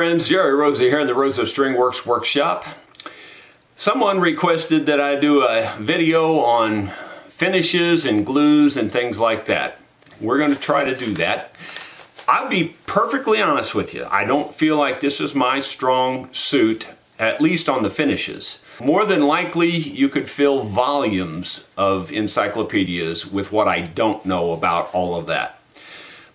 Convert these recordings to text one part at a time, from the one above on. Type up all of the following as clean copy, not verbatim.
friends, Jerry Rosa here in the Rosa String Works Workshop. Someone requested that I do a video on finishes and glues and things like that. We're going to try to do that. I'll be perfectly honest with you. I don't feel like this is my strong suit, at least on the finishes. More than likely, you could fill volumes of encyclopedias with what I don't know about all of that.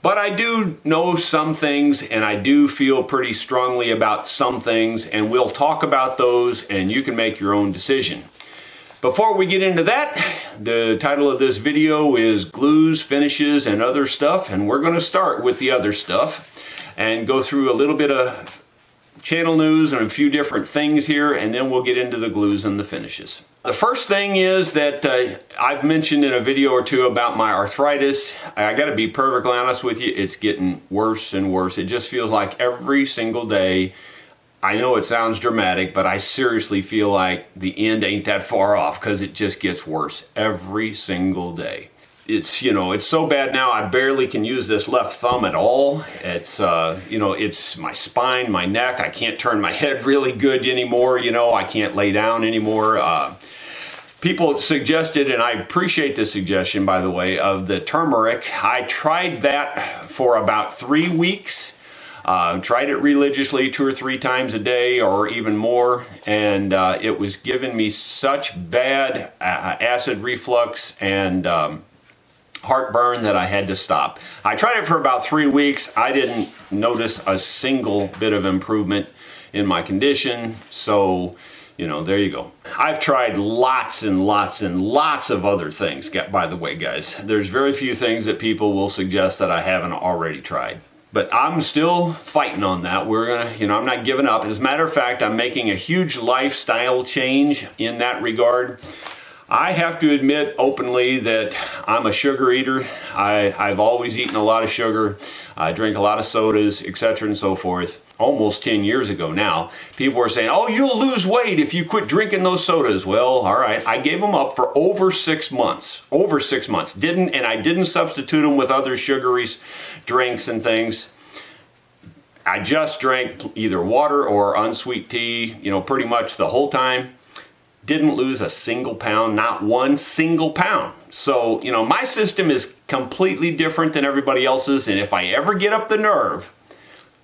But I do know some things, and I do feel pretty strongly about some things, and we'll talk about those, and you can make your own decision. Before we get into that, the title of this video is Glues, Finishes, and Other Stuff, and we're going to start with the other stuff and go through a little bit of channel news and a few different things here, and then we'll get into the glues and the finishes. The first thing is that I've mentioned in a video or two about my arthritis. I got to be perfectly honest with you, it's getting worse and worse. It just feels like every single day. I know it sounds dramatic, but I seriously feel like the end ain't that far off because it just gets worse every single day. It's, it's so bad now I barely can use this left thumb at all. It's, it's my spine, my neck. I can't turn my head really good anymore. I can't lay down anymore. People suggested, and I appreciate the suggestion, by the way, of the turmeric. I tried that for about 3 weeks. Tried it religiously 2 or 3 times a day or even more, and it was giving me such bad acid reflux and heartburn that I had to stop. I tried it for about 3 weeks. I didn't notice a single bit of improvement in my condition, so there you go. I've tried lots and lots and lots of other things, by the way, guys. There's very few things that people will suggest that I haven't already tried. But I'm still fighting on that. I'm not giving up. As a matter of fact, I'm making a huge lifestyle change in that regard. I have to admit openly that I'm a sugar eater. I've always eaten a lot of sugar. I drink a lot of sodas, etc. and so forth. Almost 10 years ago now, people were saying, oh, you'll lose weight if you quit drinking those sodas. Well, all right. I gave them up for over 6 months. Over 6 months. I didn't substitute them with other sugary drinks and things. I just drank either water or unsweet tea, pretty much the whole time. Didn't lose a single pound, not one single pound. So, my system is completely different than everybody else's, and if I ever get up the nerve,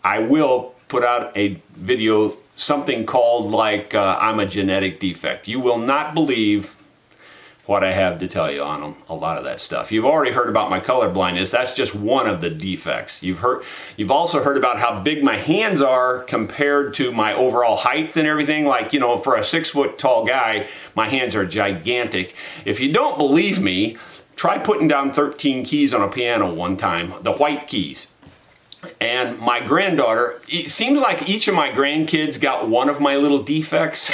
I will put out a video, something called like I'm a genetic defect. You will not believe what I have to tell you on a lot of that stuff. You've already heard about my color blindness. That's just one of the defects. You've also heard about how big my hands are compared to my overall height and everything. Like, for a 6 foot tall guy, my hands are gigantic. If you don't believe me, try putting down 13 keys on a piano one time, the white keys. And my granddaughter, it seems like each of my grandkids got one of my little defects.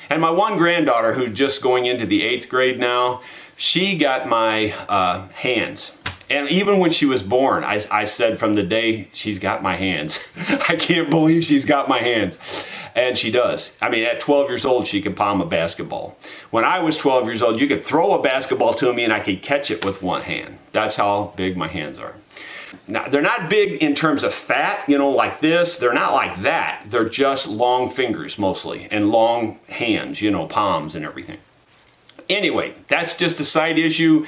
And my one granddaughter, who's just going into the 8th grade now, she got my hands. And even when she was born, I said from the day she's got my hands, I can't believe she's got my hands. And she does. I mean, at 12 years old, she could palm a basketball. When I was 12 years old, you could throw a basketball to me and I could catch it with one hand. That's how big my hands are. Now, they're not big in terms of fat, like this. They're not like that. They're just long fingers mostly and long hands, palms and everything. Anyway, that's just a side issue.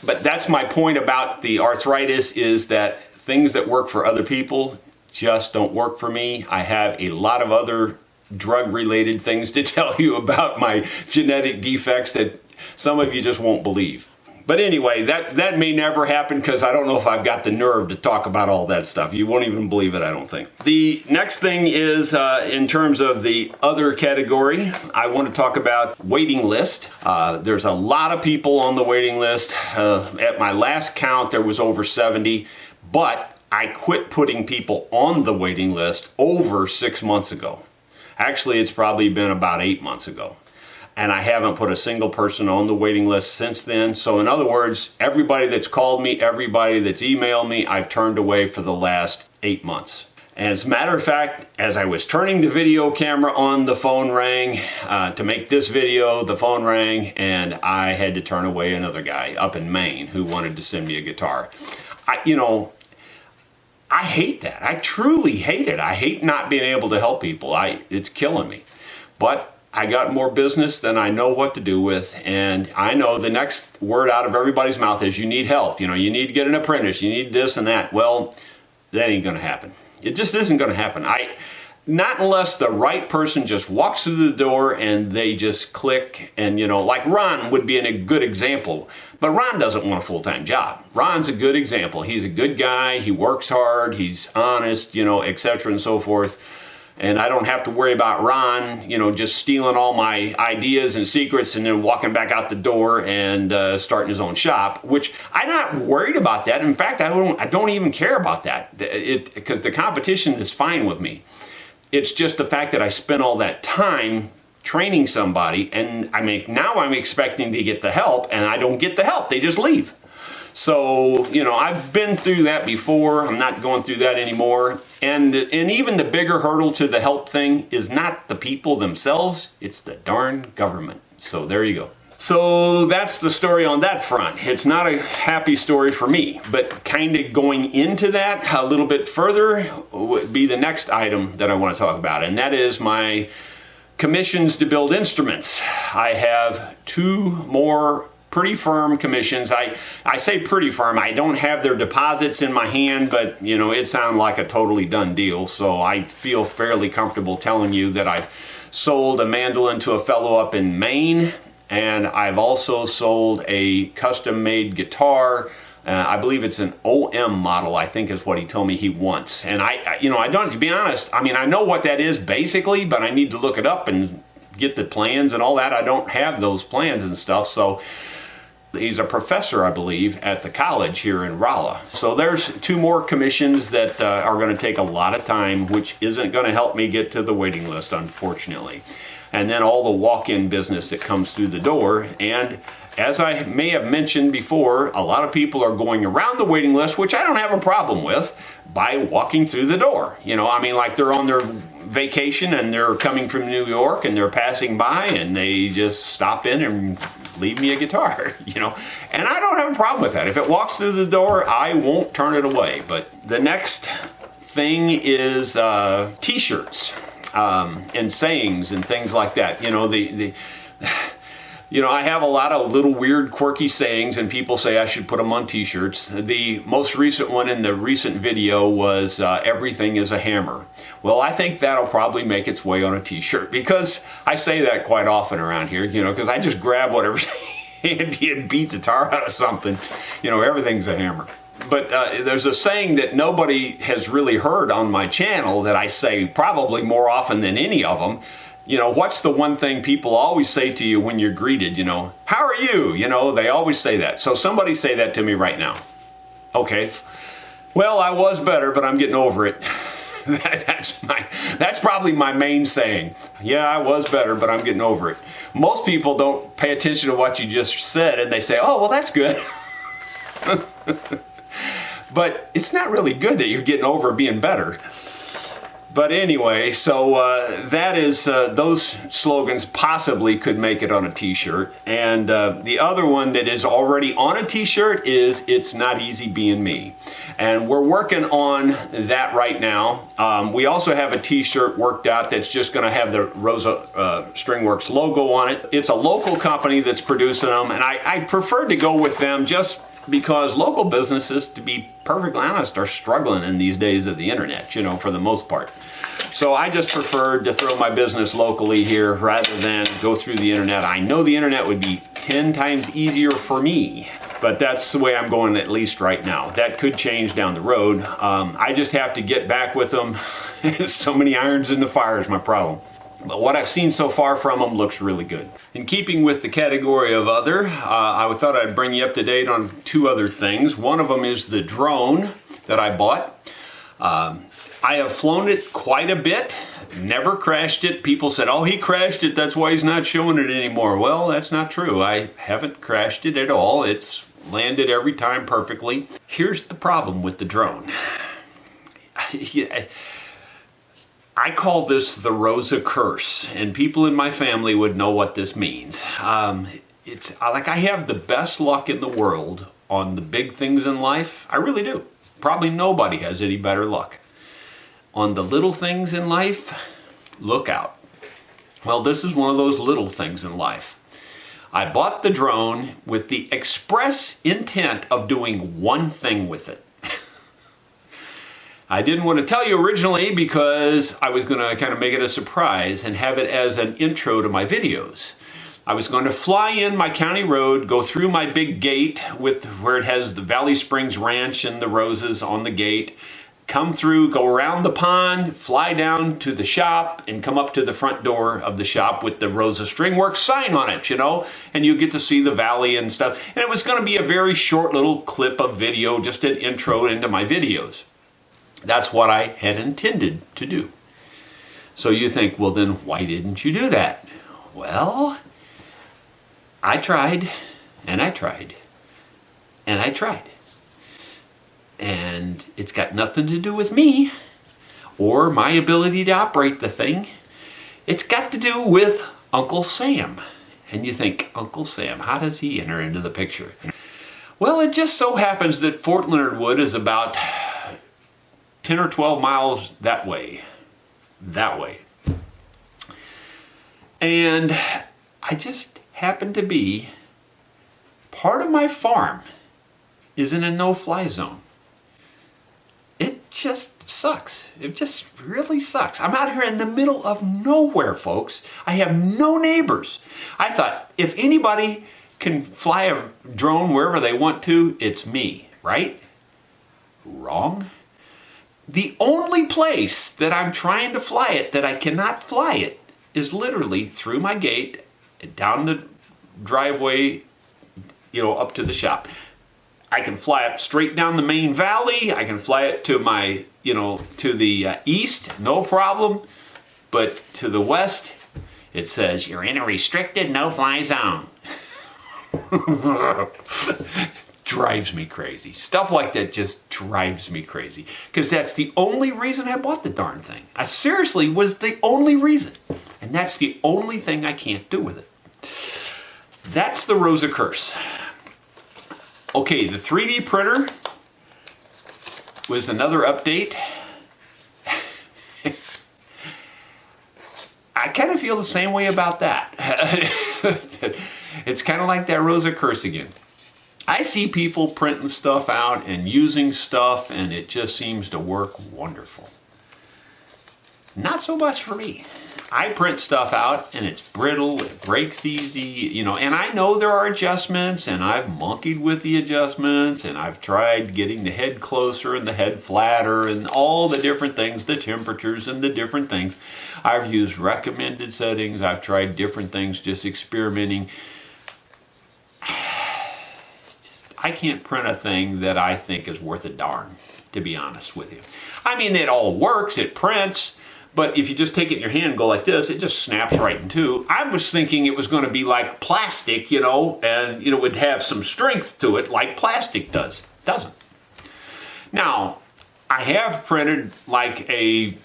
But that's my point about the arthritis, is that things that work for other people just don't work for me. I have a lot of other drug-related things to tell you about my genetic defects that some of you just won't believe. But anyway, that may never happen because I don't know if I've got the nerve to talk about all that stuff. You won't even believe it, I don't think. The next thing is, in terms of the other category, I want to talk about waiting list. There's a lot of people on the waiting list. At my last count, there was over 70, but I quit putting people on the waiting list over 6 months ago. Actually, it's probably been about 8 months ago. And I haven't put a single person on the waiting list since then. So in other words, everybody that's called me, everybody that's emailed me, I've turned away for the last 8 months. And as a matter of fact, as I was turning the video camera on, the phone rang. To make this video, the phone rang, and I had to turn away another guy up in Maine who wanted to send me a guitar. I I hate that. I truly hate it. I hate not being able to help people. It's killing me. But I got more business than I know what to do with, and I know the next word out of everybody's mouth is you need help. You need to get an apprentice. You need this and that. Well, that ain't going to happen. It just isn't going to happen. Not unless the right person just walks through the door and they just click, and like Ron would be a good example. But Ron doesn't want a full-time job. Ron's a good example. He's a good guy. He works hard. He's honest, etc. and so forth. And I don't have to worry about Ron, just stealing all my ideas and secrets and then walking back out the door and starting his own shop, which I'm not worried about that. In fact, I don't even care about that because the competition is fine with me. It's just the fact that I spent all that time training somebody, and now I'm expecting to get the help, and I don't get the help. They just leave. So, I've been through that before. I'm not going through that anymore. And even the bigger hurdle to the help thing is not the people themselves, it's the darn government. So there you go. So that's the story on that front. It's not a happy story for me, but kind of going into that a little bit further would be the next item that I want to talk about, and that is my commissions to build instruments. I have 2 more pretty firm commissions. I say pretty firm. I don't have their deposits in my hand, but it sounds like a totally done deal. So I feel fairly comfortable telling you that I've sold a mandolin to a fellow up in Maine, and I've also sold a custom-made guitar. I believe it's an OM model, I think is what he told me he wants. And I don't, to be honest, I know what that is basically, but I need to look it up and get the plans and all that. I don't have those plans and stuff, so he's a professor, I believe, at the college here in Rolla. So there's 2 more commissions that are going to take a lot of time, which isn't going to help me get to the waiting list, unfortunately. And then all the walk-in business that comes through the door. And as I may have mentioned before, a lot of people are going around the waiting list, which I don't have a problem with, by walking through the door. Like they're on their vacation and they're coming from New York and they're passing by and they just stop in and leave me a guitar, And I don't have a problem with that. If it walks through the door, I won't turn it away. But the next thing is t-shirts and sayings and things like that. I have a lot of little weird, quirky sayings, and people say I should put them on t-shirts. The most recent one in the recent video was everything is a hammer. Well, I think that'll probably make its way on a t-shirt, because I say that quite often around here, because I just grab whatever's handy and beat the tar out of something. Everything's a hammer. But there's a saying that nobody has really heard on my channel that I say probably more often than any of them. What's the one thing people always say to you when you're greeted, how are you? They always say that. So somebody say that to me right now. Okay. Well, I was better, but I'm getting over it. That's probably my main saying. Yeah, I was better, but I'm getting over it. Most people don't pay attention to what you just said, and they say, oh, well, that's good. But it's not really good that you're getting over being better. But anyway, so that is, those slogans possibly could make it on a t-shirt. And the other one that is already on a t-shirt is It's Not Easy Being Me. And we're working on that right now. We also have a t-shirt worked out that's just going to have the Rosa Stringworks logo on it. It's a local company that's producing them, and I prefer to go with them just because local businesses, to be perfectly honest, are struggling in these days of the internet, for the most part. So I just preferred to throw my business locally here rather than go through the internet. I know the internet would be 10 times easier for me, but that's the way I'm going at least right now. That could change down the road. I just have to get back with them. So many irons in the fire is my problem. But what I've seen so far from them looks really good. In keeping with the category of other, I thought I'd bring you up to date on 2 other things. One of them is the drone that I bought. I have flown it quite a bit, never crashed it. People said, oh, he crashed it, that's why he's not showing it anymore. Well, that's not true. I haven't crashed it at all. It's landed every time perfectly. Here's the problem with the drone. I call this the Rosa curse, and people in my family would know what this means. It's like I have the best luck in the world on the big things in life. I really do. Probably nobody has any better luck. On the little things in life, look out. Well, this is one of those little things in life. I bought the drone with the express intent of doing one thing with it. I didn't want to tell you originally because I was going to kind of make it a surprise and have it as an intro to my videos. I was going to fly in my county road, go through my big gate with where it has the Valley Springs Ranch and the Rosas on the gate, come through, go around the pond, fly down to the shop, and come up to the front door of the shop with the Rosa Stringworks sign on it, you know, and you get to see the valley and stuff. And it was going to be a very short little clip of video, just an intro into my videos. That's what I had intended to do. So you think, well then why didn't you do that? Well, I tried, and I tried, and I tried. And it's got nothing to do with me or my ability to operate the thing. It's got to do with Uncle Sam. And you think, Uncle Sam, how does he enter into the picture? Well, it just so happens that Fort Leonard Wood is about 10 or 12 miles that way. And I just happen to be, part of my farm is in a no-fly zone. It just sucks. It just really sucks. I'm out here in the middle of nowhere, folks. I have no neighbors. I thought, if anybody can fly a drone wherever they want to, it's me, right? Wrong. The only place that I'm trying to fly it that I cannot fly it is literally through my gate, down the driveway, you know, up to the shop. I can fly it straight down the main valley. I can fly it to my, you know, to the east, no problem. But to the west, it says, you're in a restricted no-fly zone. Drives me crazy. Stuff like that just drives me crazy. Because that's the only reason I bought the darn thing. I seriously was the only reason. And that's the only thing I can't do with it. That's the Rosa curse. Okay, the 3D printer was another update. I kind of feel the same way about that. It's kind of like that Rosa curse again. I see people printing stuff out and using stuff, and it just seems to work wonderful. Not so much for me. I print stuff out and it's brittle, it breaks easy, you know, and I know there are adjustments, and I've monkeyed with the adjustments, and I've tried getting the head closer and the head flatter and all the different things, the temperatures and the different things. I've used recommended settings, I've tried different things, just experimenting. I can't print a thing that I think is worth a darn, to be honest with you. I mean, it all works, it prints, but if you just take it in your hand and go like this, it just snaps right in two. I was thinking it was going to be like plastic, you know, and it would have some strength to it like plastic does. It doesn't. Now, I have printed like a,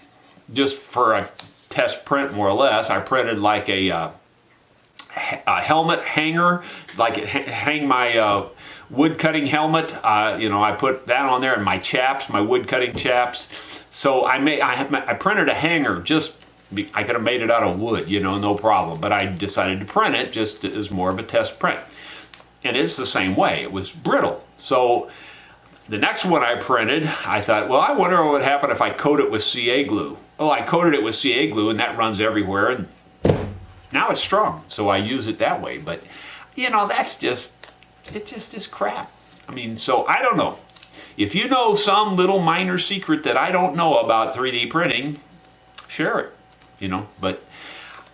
just for a test print more or less, I printed like a helmet hanger, like it hang my wood cutting helmet. You know, I put that on there, and my chaps, my wood cutting chaps. So I printed a hanger. I could have made it out of wood, you know, no problem. But I decided to print it just as more of a test print. And it's the same way. It was brittle. So the next one I printed, I thought, well, I wonder what would happen if I coat it with CA glue. Well, I coated it with CA glue, and that runs everywhere. And now it's strong, so I use it that way. But, you know, it just is crap. I mean, so I don't know. If you know some little minor secret that I don't know about 3D printing, share it, you know. But,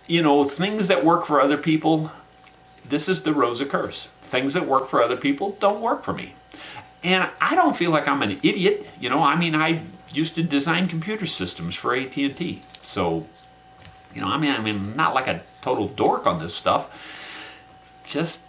you know, things that work for other people, this is the Rosa curse. Things that work for other people don't work for me. And I don't feel like I'm an idiot, you know. I mean, I used to design computer systems for AT&T. So, you know, I mean, I'm not like a total dork on this stuff. Just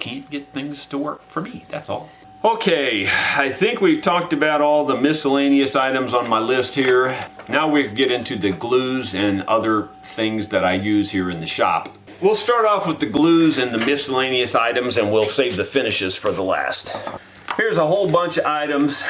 can't get things to work for me, that's all. Okay, I think we've talked about all the miscellaneous items on my list here. Now we get into the glues and other things that I use here in the shop. We'll start off with the glues and the miscellaneous items, and we'll save the finishes for the last. Here's a whole bunch of items.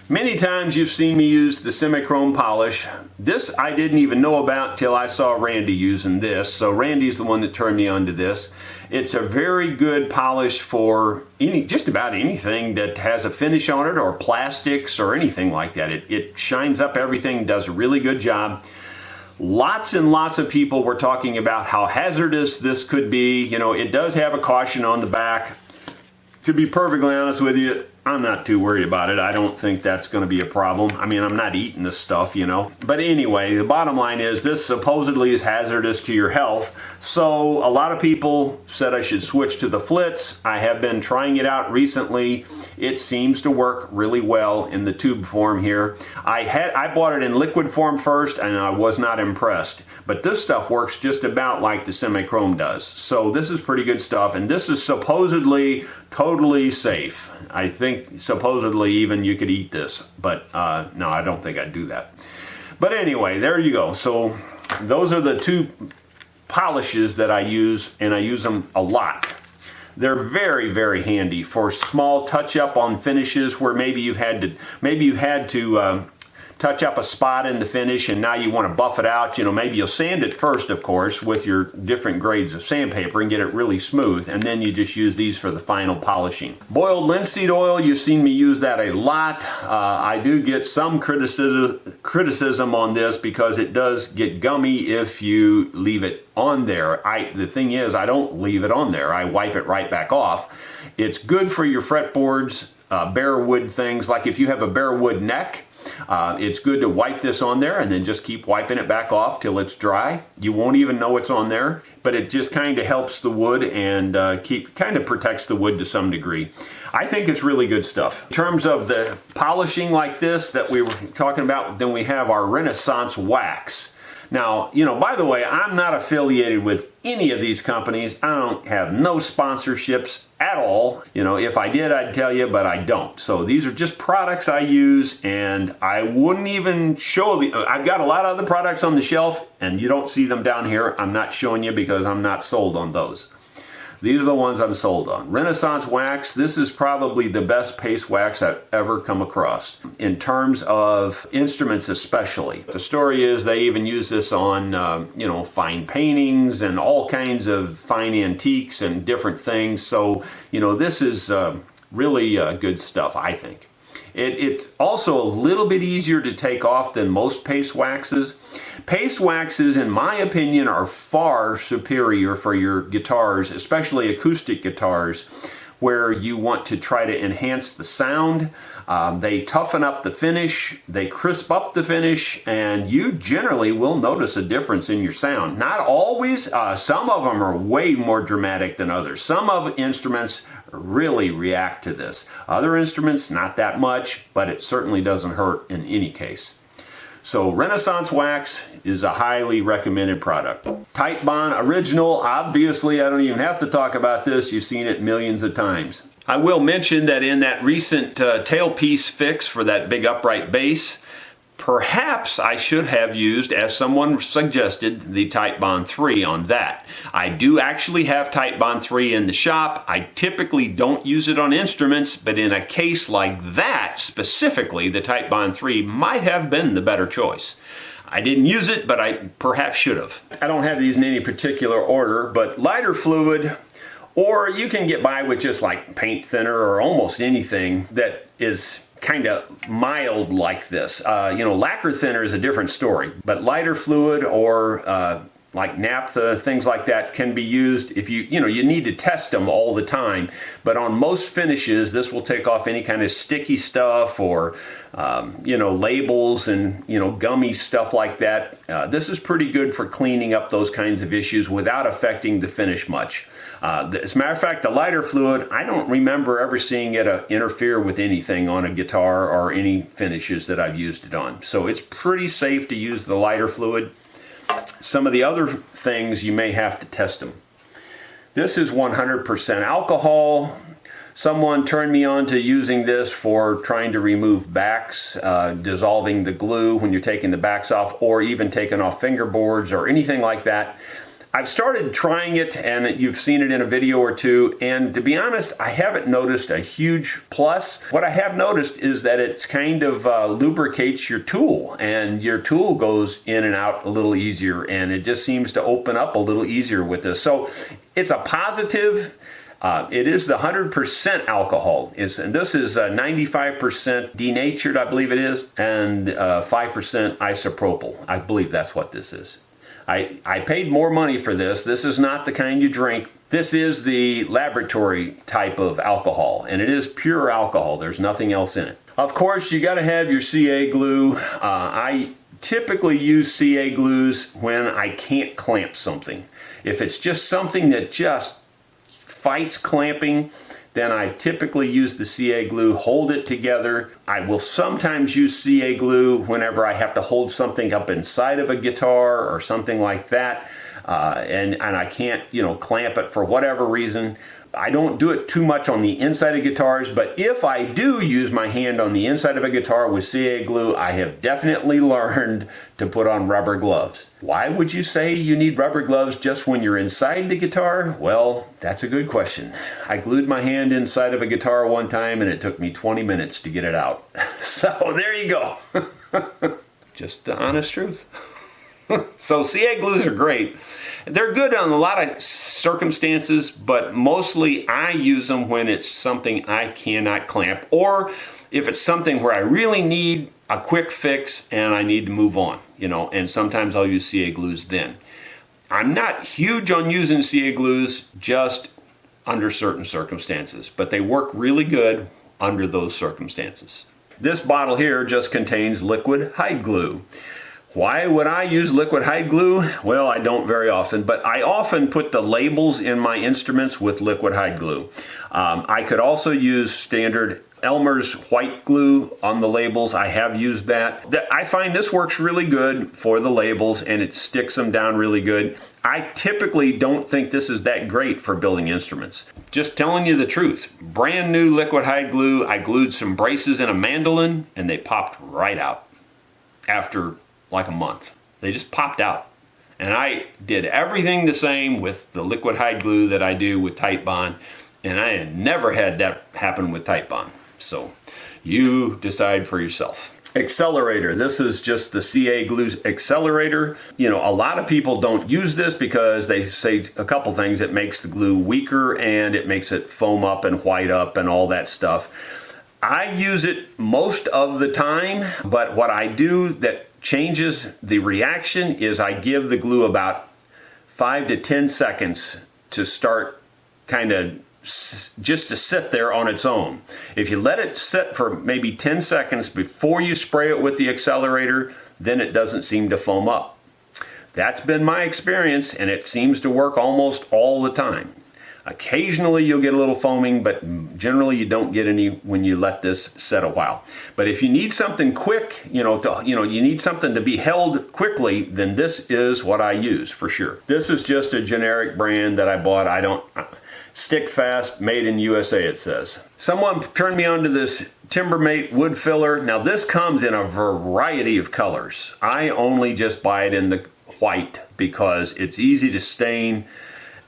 Many times you've seen me use the semi-chrome polish. This I didn't even know about till I saw Randy using this. So Randy's the one that turned me on to this. It's a very good polish for just about anything that has a finish on it, or plastics or anything like that. It shines up everything, does a really good job. Lots and lots of people were talking about how hazardous this could be. You know, it does have a caution on the back. To be perfectly honest with you, I'm not too worried about it. I don't think that's going to be a problem. I mean, I'm not eating this stuff, you know. But anyway, the bottom line is this supposedly is hazardous to your health. So a lot of people said I should switch to the Flitz. I have been trying it out recently. It seems to work really well in the tube form here. I bought it in liquid form first, and I was not impressed. But this stuff works just about like the semi-chrome does. So this is pretty good stuff, and this is supposedly totally safe. I think supposedly even you could eat this, but no, I don't think I'd do that. But anyway, there you go. So those are the two polishes that I use, and I use them a lot. They're very, very handy for small touch-up on finishes where maybe you've had to touch up a spot in the finish and now you want to buff it out. You know, maybe you'll sand it first, of course, with your different grades of sandpaper and get it really smooth, and then you just use these for the final polishing. Boiled linseed oil, you've seen me use that a lot. I do get some criticism on this because it does get gummy if you leave it on there. The thing is, I don't leave it on there. I wipe it right back off. It's good for your fretboards, bare wood things, like if you have a bare wood neck. It's good to wipe this on there and then just keep wiping it back off till it's dry. You won't even know it's on there, but it just kind of helps the wood and kind of protects the wood to some degree. I think it's really good stuff. In terms of the polishing like this that we were talking about, then we have our Renaissance wax. Now, you know, by the way, I'm not affiliated with any of these companies. I don't have no sponsorships at all. You know, if I did, I'd tell you, but I don't. So these are just products I use, and I wouldn't even show I've got a lot of other products on the shelf, and you don't see them down here. I'm not showing you because I'm not sold on those. These are the ones I'm sold on. Renaissance wax, this is probably the best paste wax I've ever come across, in terms of instruments especially. The story is they even use this on, you know, fine paintings and all kinds of fine antiques and different things. So, you know, this is really good stuff, I think. It's also a little bit easier to take off than most paste waxes. Paste waxes, in my opinion, are far superior for your guitars, especially acoustic guitars, where you want to try to enhance the sound. They toughen up the finish, they crisp up the finish, and you generally will notice a difference in your sound. Not always. Some of them are way more dramatic than others. Some of instruments really react to this. Other instruments, not that much, but it certainly doesn't hurt in any case. So Renaissance wax is a highly recommended product. Titebond Original, obviously I don't even have to talk about this. You've seen it millions of times. I will mention that in that recent tailpiece fix for that big upright bass, perhaps I should have used, as someone suggested, the Titebond 3 on that. I do actually have Titebond 3 in the shop. I typically don't use it on instruments, but in a case like that, specifically, the Titebond 3 might have been the better choice. I didn't use it, but I perhaps should have. I don't have these in any particular order, but lighter fluid, or you can get by with just like paint thinner or almost anything that is kind of mild like this. You know, lacquer thinner is a different story, but lighter fluid or like naphtha, things like that can be used if you need to test them all the time. But on most finishes, this will take off any kind of sticky stuff or, labels and, gummy stuff like that. This is pretty good for cleaning up those kinds of issues without affecting the finish much. As a matter of fact, the lighter fluid, I don't remember ever seeing it interfere with anything on a guitar or any finishes that I've used it on. So it's pretty safe to use the lighter fluid. Some of the other things you may have to test them. This is 100% alcohol. Someone turned me on to using this for trying to remove backs, dissolving the glue when you're taking the backs off, or even taking off fingerboards or anything like that. I've started trying it, and you've seen it in a video or two, and to be honest, I haven't noticed a huge plus. What I have noticed is that it's kind of lubricates your tool, and your tool goes in and out a little easier, and it just seems to open up a little easier with this. So it's a positive. It is the 100% alcohol, and this is 95% denatured, I believe it is, and 5% isopropyl. I believe that's what this is. I paid more money for this. This is not the kind you drink. This is the laboratory type of alcohol, and it is pure alcohol. There's nothing else in it. Of course, you got to have your CA glue. I typically use CA glues when I can't clamp something. If it's just something that just fights clamping, then I typically use the CA glue, hold it together. I will sometimes use CA glue whenever I have to hold something up inside of a guitar or something like that, and I can't, clamp it for whatever reason. I don't do it too much on the inside of guitars, but if I do use my hand on the inside of a guitar with CA glue, I have definitely learned to put on rubber gloves. Why would you say you need rubber gloves just when you're inside the guitar? Well, that's a good question. I glued my hand inside of a guitar one time, and it took me 20 minutes to get it out. So there you go. Just the honest truth. So CA glues are great. They're good on a lot of circumstances, but mostly I use them when it's something I cannot clamp, or if it's something where I really need a quick fix and I need to move on, and sometimes I'll use CA glues then. I'm not huge on using CA glues just under certain circumstances, but they work really good under those circumstances. This bottle here just contains liquid hide glue. Why would I use liquid hide glue? Well, I don't very often, but I often put the labels in my instruments with liquid hide glue. I could also use standard Elmer's white glue on the labels. I have used that. I find this works really good for the labels, and it sticks them down really good. I typically don't think this is that great for building instruments. Just telling you the truth. Brand new liquid hide glue. I glued some braces in a mandolin, and they popped right out after like a month. They just popped out. And I did everything the same with the liquid hide glue that I do with Titebond, and I had never had that happen with Titebond. So you decide for yourself. Accelerator. This is just the CA glue accelerator. A lot of people don't use this because they say a couple things. It makes the glue weaker and it makes it foam up and white up and all that stuff. I use it most of the time, but what I do that changes the reaction is I give the glue about 5 to 10 seconds to start kind of just to sit there on its own. If you let it sit for maybe 10 seconds before you spray it with the accelerator, then it doesn't seem to foam up. That's been my experience, and it seems to work almost all the time. Occasionally you'll get a little foaming, but generally you don't get any when you let this set a while. But if you need something quick, you need something to be held quickly, then this is what I use for sure. This is just a generic brand that I bought. I don't stick fast, made in USA it says. Someone turned me on to this Timbermate wood filler. Now this comes in a variety of colors. I only just buy it in the white because it's easy to stain,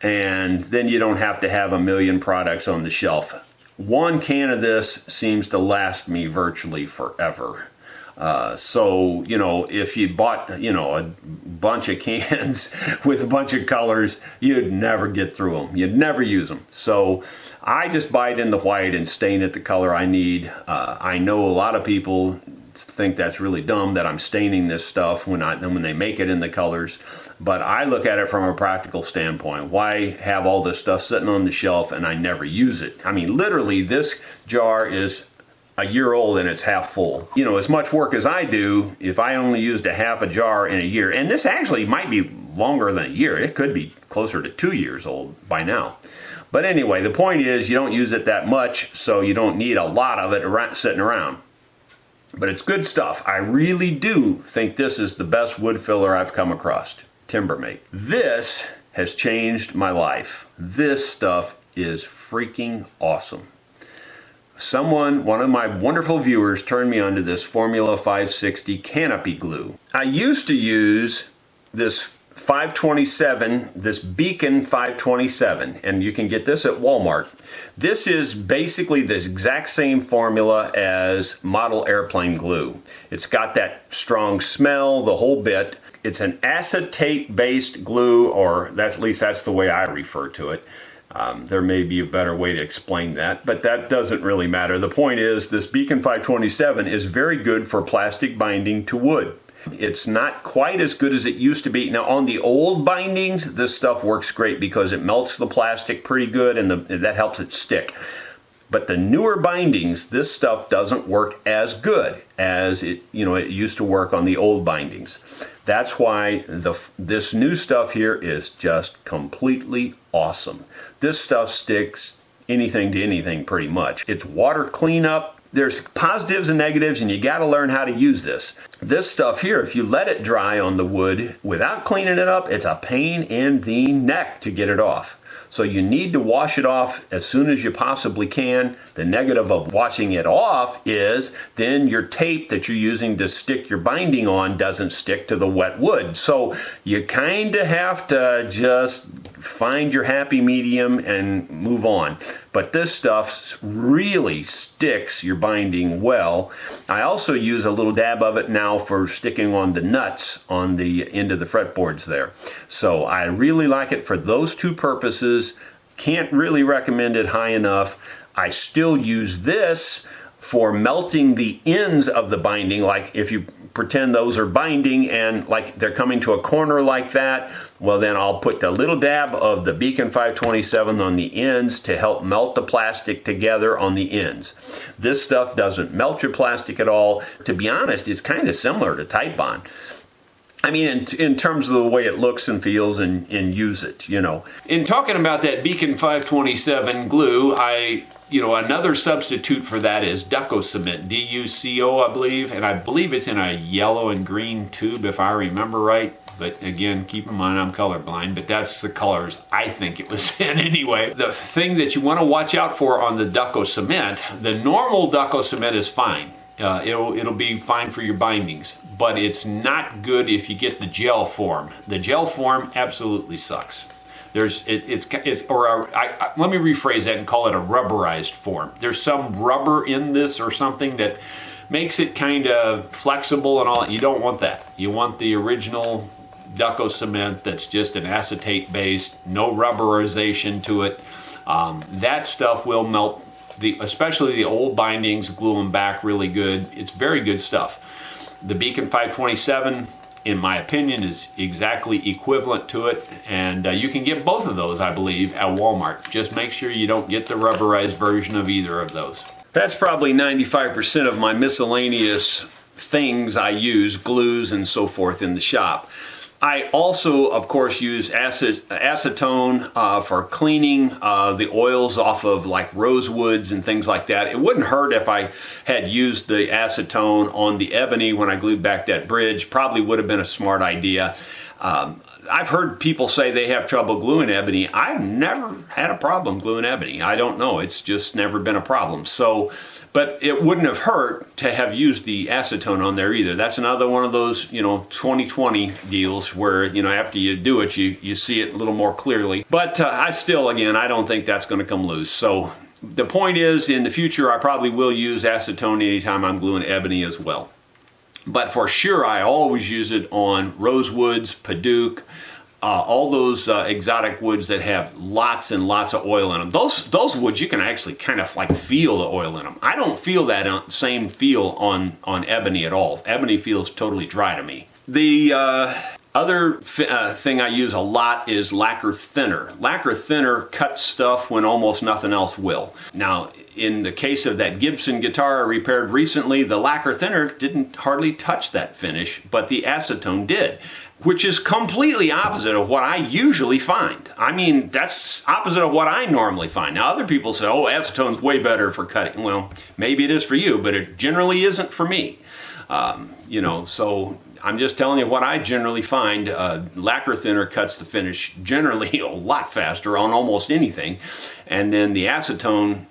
and then you don't have to have a million products on the shelf. One can of this seems to last me virtually forever. So, if you bought, a bunch of cans with a bunch of colors, you'd never get through them. You'd never use them. So I just buy it in the white and stain it the color I need. I know a lot of people think that's really dumb that I'm staining this stuff when they make it in the colors. But I look at it from a practical standpoint. Why have all this stuff sitting on the shelf and I never use it? I mean, literally, this jar is a year old and it's half full. As much work as I do, if I only used a half a jar in a year, and this actually might be longer than a year. It could be closer to 2 years old by now. But anyway, the point is you don't use it that much, so you don't need a lot of it sitting around. But it's good stuff. I really do think this is the best wood filler I've come across. Timbermate. This has changed my life. This stuff is freaking awesome. One of my wonderful viewers turned me onto this Formula 560 canopy glue. I used to use this 527, this Beacon 527, and you can get this at Walmart. This is basically the exact same formula as model airplane glue. It's got that strong smell, the whole bit. It's an acetate-based glue, or at least that's the way I refer to it. There may be a better way to explain that, but that doesn't really matter. The point is, this Beacon 527 is very good for plastic binding to wood. It's not quite as good as it used to be. Now, on the old bindings, this stuff works great because it melts the plastic pretty good, and that helps it stick. But the newer bindings, this stuff doesn't work as good as it used to work on the old bindings. That's why this new stuff here is just completely awesome. This stuff sticks anything to anything pretty much. It's water cleanup. There's positives and negatives, and you got to learn how to use this. This stuff here, if you let it dry on the wood without cleaning it up, it's a pain in the neck to get it off. So you need to wash it off as soon as you possibly can. The negative of washing it off is then your tape that you're using to stick your binding on doesn't stick to the wet wood. So you kind of have to just find your happy medium and move on. But this stuff really sticks your binding well. I also use a little dab of it now for sticking on the nuts on the end of the fretboards there. So I really like it for those two purposes. Can't really recommend it high enough. I still use this for melting the ends of the binding, like if you pretend those are binding and like they're coming to a corner like that, well then I'll put the little dab of the Beacon 527 on the ends to help melt the plastic together on the ends. This stuff doesn't melt your plastic at all. To be honest, it's kind of similar to Titebond. I mean, in terms of the way it looks and feels and use it, In talking about that Beacon 527 glue, another substitute for that is Duco cement, D-U-C-O, I believe, and I believe it's in a yellow and green tube, if I remember right. But again, keep in mind I'm colorblind, but that's the colors I think it was in anyway. The thing that you want to watch out for on the Duco cement, the normal Duco cement is fine. It'll be fine for your bindings, but it's not good if you get the gel form. The gel form absolutely sucks. Let me rephrase that and call it a rubberized form. There's some rubber in this or something that makes it kind of flexible and all. You don't want that. You want the original Duco cement that's just an acetate based, no rubberization to it. That stuff will melt especially the old bindings, glue them back really good. It's very good stuff. The Beacon 527, in my opinion, is exactly equivalent to it, and you can get both of those, I believe, at Walmart. Just make sure you don't get the rubberized version of either of those. That's probably 95% of my miscellaneous things I use, glues and so forth, in the shop. I also, of course, use acetone for cleaning the oils off of like rosewoods and things like that. It wouldn't hurt if I had used the acetone on the ebony when I glued back that bridge. Probably would have been a smart idea. I've heard people say they have trouble gluing ebony. I've never had a problem gluing ebony. I don't know. It's just never been a problem. But it wouldn't have hurt to have used the acetone on there either. That's another one of those, 20/20 deals where, after you do it, you see it a little more clearly. But I don't think that's going to come loose. So the point is, in the future, I probably will use acetone anytime I'm gluing ebony as well. But for sure, I always use it on rosewoods, Paduke, all those exotic woods that have lots and lots of oil in them. Those woods, you can actually kind of like feel the oil in them. I don't feel that same feel on ebony at all. Ebony feels totally dry to me. The other thing I use a lot is lacquer thinner. Lacquer thinner cuts stuff when almost nothing else will. Now, in the case of that Gibson guitar I repaired recently, the lacquer thinner didn't hardly touch that finish, but the acetone did, which is completely opposite of what I usually find. I mean, that's opposite of what I normally find. Now, other people say, oh, acetone's way better for cutting. Well, maybe it is for you, but it generally isn't for me. So I'm just telling you what I generally find. Lacquer thinner cuts the finish generally a lot faster on almost anything. And then the acetone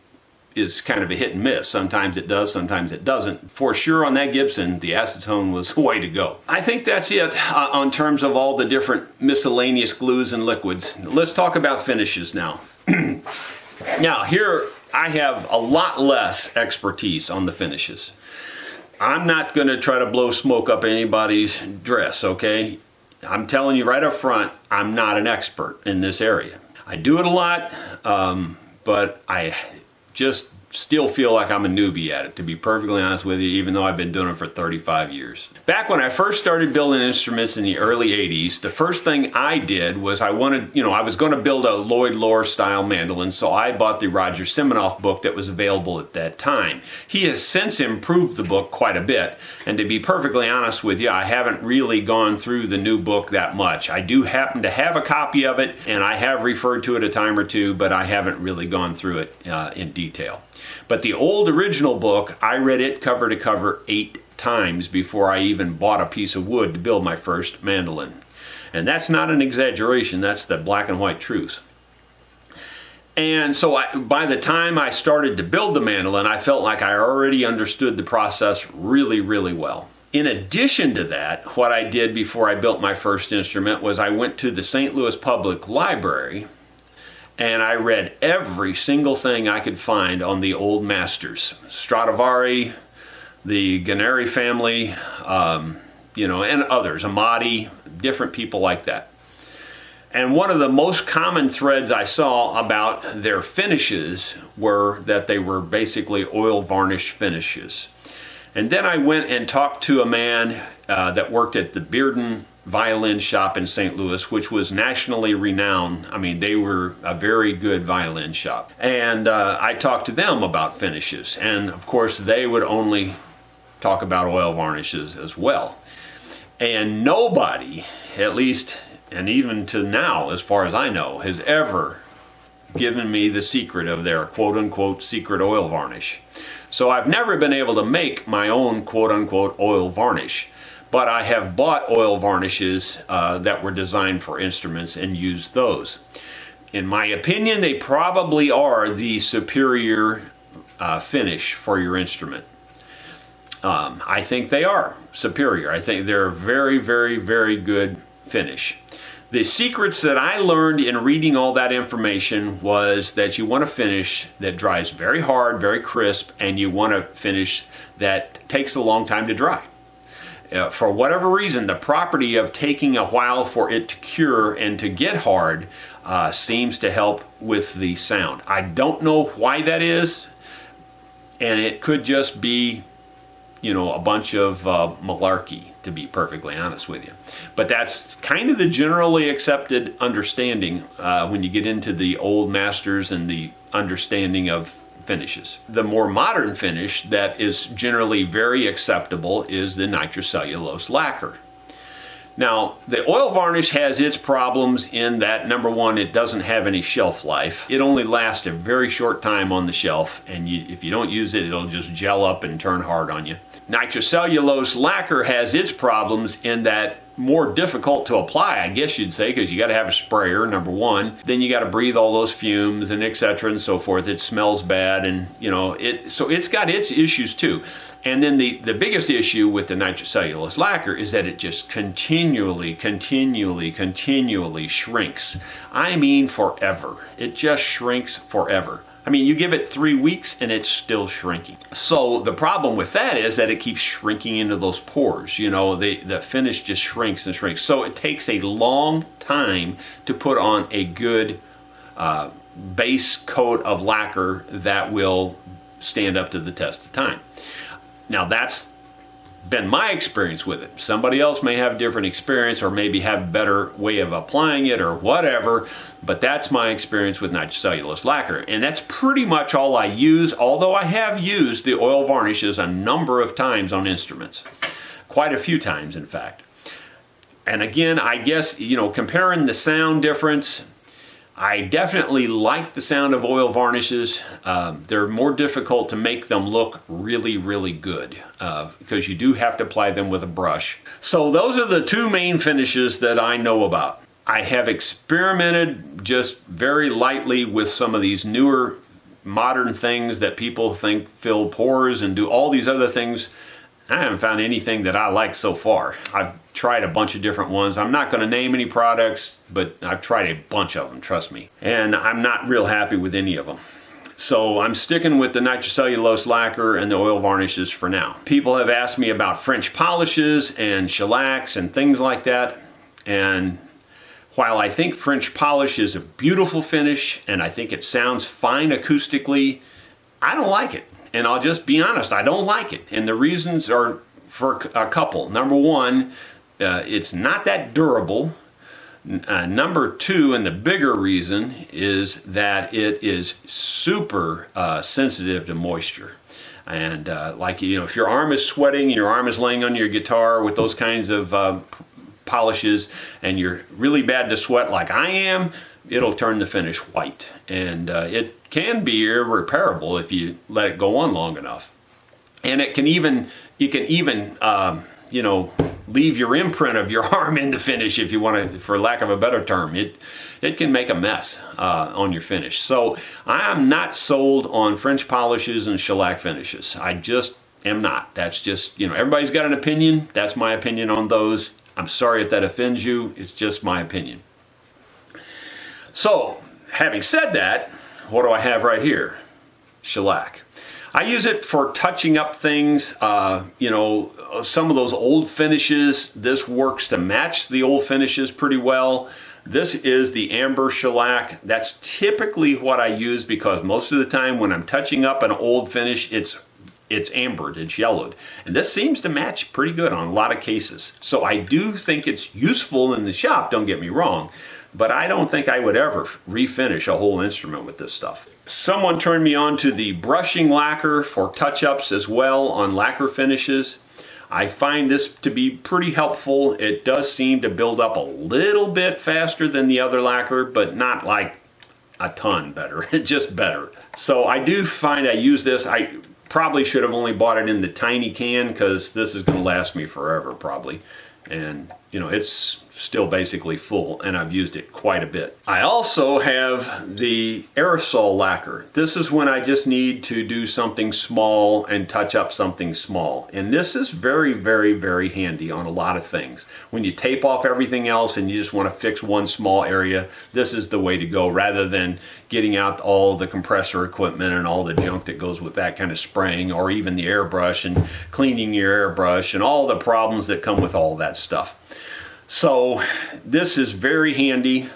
is kind of a hit and miss. Sometimes it does, sometimes it doesn't. For sure on that Gibson, the acetone was the way to go. I think that's it on terms of all the different miscellaneous glues and liquids. Let's talk about finishes now. Now here I have a lot less expertise on the finishes. I'm not going to try to blow smoke up anybody's dress, okay? I'm telling you right up front, I'm not an expert in this area. I do it a lot, but I just still feel like I'm a newbie at it, to be perfectly honest with you, even though I've been doing it for 35 years. Back when I first started building instruments in the early 80s, the first thing I did was I was going to build a Lloyd Loar style mandolin, so I bought the Roger Siminoff book that was available at that time. He has since improved the book quite a bit, and to be perfectly honest with you, I haven't really gone through the new book that much. I do happen to have a copy of it, and I have referred to it a time or two, but I haven't really gone through it in detail. But the old original book, I read it cover to cover 8 times before I even bought a piece of wood to build my first mandolin. And that's not an exaggeration, that's the black and white truth. And so by the time I started to build the mandolin, I felt like I already understood the process really, really well. In addition to that, what I did before I built my first instrument was I went to the St. Louis Public Library and I read every single thing I could find on the old masters. Stradivari, the Guarneri family, and others, Amati, different people like that. And one of the most common threads I saw about their finishes were that they were basically oil varnish finishes. And then I went and talked to a man that worked at the Bearden violin shop in St. Louis, which was nationally renowned. I mean, they were a very good violin shop. And I talked to them about finishes. And of course, they would only talk about oil varnishes as well. And nobody, at least, and even to now, as far as I know, has ever given me the secret of their quote-unquote secret oil varnish. So I've never been able to make my own quote-unquote oil varnish. But I have bought oil varnishes that were designed for instruments and used those. In my opinion, they probably are the superior finish for your instrument. I think they are superior. I think they're a very, very, very good finish. The secrets that I learned in reading all that information was that you want a finish that dries very hard, very crisp, and you want a finish that takes a long time to dry. For whatever reason, the property of taking a while for it to cure and to get hard seems to help with the sound. I don't know why that is, and it could just be, a bunch of malarkey, to be perfectly honest with you. But that's kind of the generally accepted understanding when you get into the old masters and the understanding of finishes. The more modern finish that is generally very acceptable is the nitrocellulose lacquer. Now, the oil varnish has its problems in that, number one, it doesn't have any shelf life. It only lasts a very short time on the shelf, and if you don't use it, it'll just gel up and turn hard on you. Nitrocellulose lacquer has its problems in that more difficult to apply, I guess you'd say, because you got to have a sprayer, number one. Then you got to breathe all those fumes and etc. and so forth. It smells bad, and so it's got its issues too. And then the biggest issue with the nitrocellulose lacquer is that it just continually shrinks. I mean forever. It just shrinks forever. I mean, you give it 3 weeks and it's still shrinking. So the problem with that is that it keeps shrinking into those pores. The finish just shrinks and shrinks. So it takes a long time to put on a good base coat of lacquer that will stand up to the test of time. Now that's been my experience with it. Somebody else may have a different experience or maybe have a better way of applying it or whatever, but that's my experience with nitrocellulose lacquer. And that's pretty much all I use, although I have used the oil varnishes a number of times on instruments. Quite a few times, in fact. And again, I guess, comparing the sound difference, I definitely like the sound of oil varnishes. They're more difficult to make them look really, really good because you do have to apply them with a brush. So those are the two main finishes that I know about. I have experimented just very lightly with some of these newer modern things that people think fill pores and do all these other things. I haven't found anything that I like so far. I've tried a bunch of different ones. I'm not going to name any products, but I've tried a bunch of them, trust me. And I'm not real happy with any of them. So I'm sticking with the nitrocellulose lacquer and the oil varnishes for now. People have asked me about French polishes and shellacs and things like that. And while I think French polish is a beautiful finish and I think it sounds fine acoustically, I don't like it. And I'll just be honest, I don't like it. And the reasons are for a couple. Number one, it's not that durable. Number two, and the bigger reason, is that it is super sensitive to moisture. And if your arm is sweating and your arm is laying on your guitar with those kinds of polishes and you're really bad to sweat like I am, it'll turn the finish white. And it can be irreparable if you let it go on long enough. And you can even leave your imprint of your arm in the finish if you want to, for lack of a better term. It can make a mess on your finish. So I am not sold on French polishes and shellac finishes. I just am not. That's just, everybody's got an opinion. That's my opinion on those. I'm sorry if that offends you. It's just my opinion. So, having said that, what do I have right here? Shellac. I use it for touching up things, some of those old finishes. This works to match the old finishes pretty well. This is the amber shellac. That's typically what I use because most of the time when I'm touching up an old finish, it's ambered, it's yellowed. And this seems to match pretty good on a lot of cases. So I do think it's useful in the shop, don't get me wrong. But I don't think I would ever refinish a whole instrument with this stuff. Someone turned me on to the brushing lacquer for touch-ups as well on lacquer finishes. I find this to be pretty helpful. It does seem to build up a little bit faster than the other lacquer, but not like a ton better, just better. So I do find I use this. I probably should have only bought it in the tiny can because this is going to last me forever probably. And it's still basically full and I've used it quite a bit. I also have the aerosol lacquer. This is when I just need to do something small and touch up something small. And this is very, very, very handy on a lot of things. When you tape off everything else and you just want to fix one small area, this is the way to go rather than getting out all the compressor equipment and all the junk that goes with that kind of spraying, or even the airbrush and cleaning your airbrush and all the problems that come with all that stuff. So this is very handy,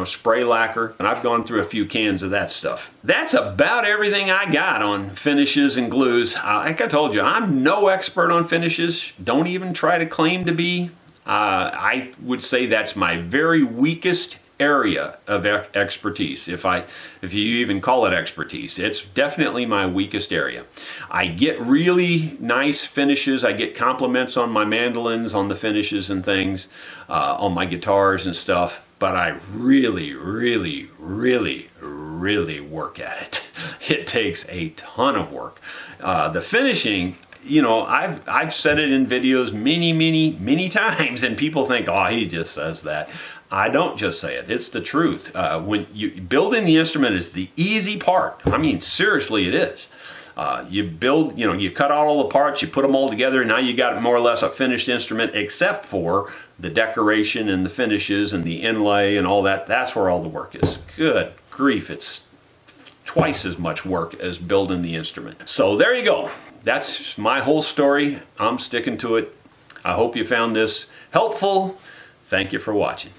spray lacquer, and I've gone through a few cans of that stuff. That's about everything I got on finishes and glues. Like I told you, I'm no expert on finishes. Don't even try to claim to be. I would say that's my very weakest area of expertise, if you even call it expertise. It's definitely my weakest area. I get really nice finishes. I get compliments on my mandolins, on the finishes and things, on my guitars and stuff, but I really, really, really, really work at it. It takes a ton of work. The finishing, I've said it in videos many times, and people think, oh, he just says that. I don't just say it. It's the truth. When building the instrument is the easy part. I mean, seriously, it is. You build, you cut out all the parts, you put them all together, and now you got more or less a finished instrument, except for the decoration and the finishes and the inlay and all that. That's where all the work is. Good grief, it's twice as much work as building the instrument. So there you go. That's my whole story. I'm sticking to it. I hope you found this helpful. Thank you for watching.